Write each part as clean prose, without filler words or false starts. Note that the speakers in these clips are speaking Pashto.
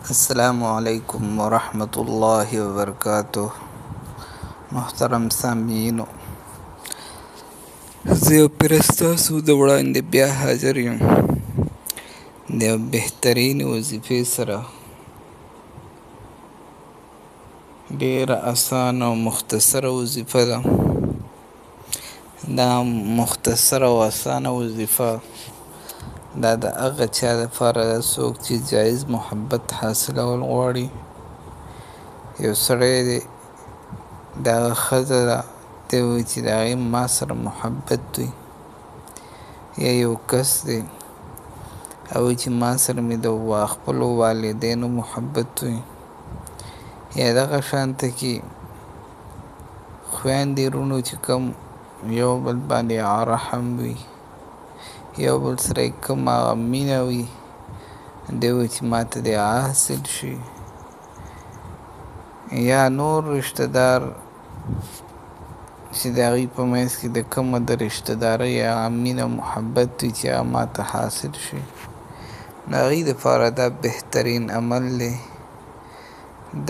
السلام علیکم ورحمۃ اللہ وبرکاتہ. محترم سامعینو، زه یو پیر ستاسو د وړاندې بیا حاضر یم د یو بهترینې وظیفې سره. ډېره اسانه او مختصره وظیفه ده. دا مختصره او اسانه وظیفه دا د هغه چا دپاره ده څوک چې جایز محبت حاصلول غواړي. یو سړی دی، د هغه ښځه ده، دی وایي چې د هغې ما سره محبت وي، یا یو کس دی وایي چې ما سره مې د خپلو والدینو محبت وي، یا دغه شانته کې خویندې وروڼو چې کوم یو بل باندې رحم وي، یو بل سره یې کوم هغه مینه وي، دی وایي چې ما ته دې حاصل شي. یا نور رشته دار چې د هغوی په منځ کې د کومه د رشته دارۍ هغه مینه محبت وي چې هغه ما ته حاصل شي، نو هغوی دپاره دا بهترین عمل دی.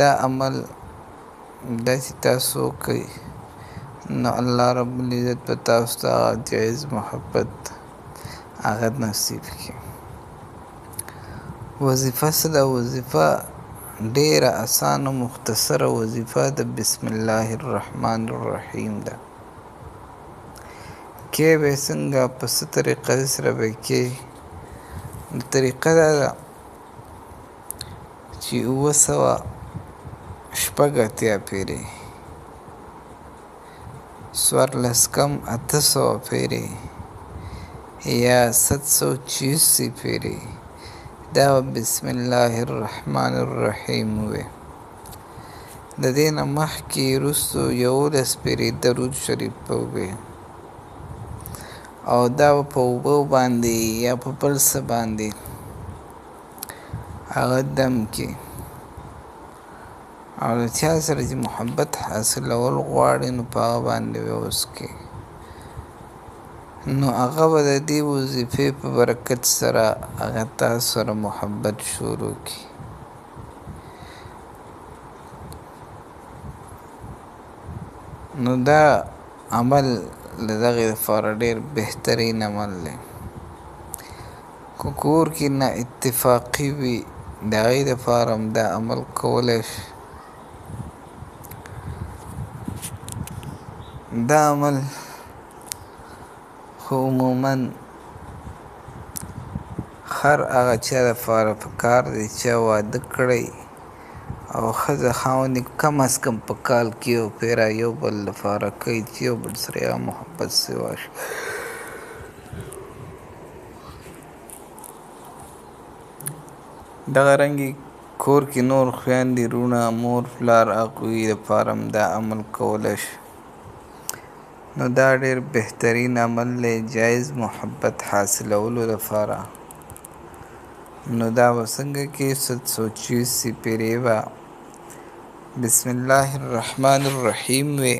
دا عمل دا چې تاسو وکئ نو الله رب العزت به تاسو ته هغه جایز محبت هغه نصیب کړي. وظیفه څه ده؟ وظیفه ډېره اسانه مختصره وظیفه د بسم الله الرحمن الرحیم ده. کې به یې څنګه، په څه طریقه سره به یې کې؟ طریقه دا ده چې 986 پیرې، 14 پیرې یا 786 پیرې دا بسم الله الرحمن الرحیم ووایي. د دې نه مخکې وروستو 11 پیرې درود شریف به ووایي، او دا به په اوبو باندې یا په بل څه باندې هغه دم کړي، او د چا سره چې محبت حاصلول غواړي نو په هغه باندې به وڅکي، نو هغه به د دې وظیفې په برکت سره هغه تاسو سره محبت شروع کړي. نو دا عمل د دغې دپاره ډېر بهترین عمل دی. که کور کې نه اتفاقي وي د هغې دپاره هم دا عمل کولی شي. دا عمل خو عموماً هر هغه چا دپاره پکار دی چې واده کړی او ښځه خاوند یې کم از کم په کال کې یو پیره یو بل لپاره کوي چې یو بل سره یې محبت سوا شي. دغه رنګې کور کې نور خویندې وروڼه مور پلار هغوی دپاره هم دا عمل کولی شي. نو دا ډېر بهترین عمل دی جایز محبت حاصلولو لپاره. نو دا به څنګه کې 786 پیرې به بسم الله الرحمن الرحیم وي،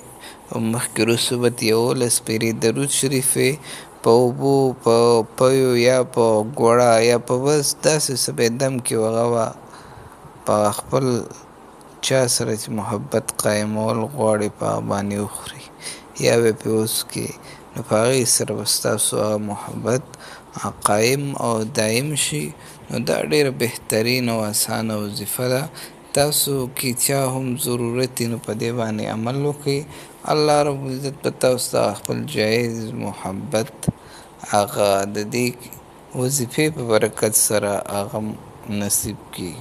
او مخکې وروسته به 11 پیرې درود شریف وي، په اوبو په پیو یا په ګوړه یا په بس داسې څه به یې دم کړي، هغه به په خپل چا سره چې محبت قایمول غواړي په هغه باندې وخوري یا به یې پرې وڅکي، نو په هغې سره به ستاسو هغه محبت قایم او دایم شي. نو دا ډېره بهترین او اسانه وظیفه ده. تاسو کې چا هم ضرورت وي نو په دې باندې عمل وکړئ. الله رب العزت به تاسو ته خپل جایز محبت هغه د دې وظیفې په برکت سره هغه نصیب کړي.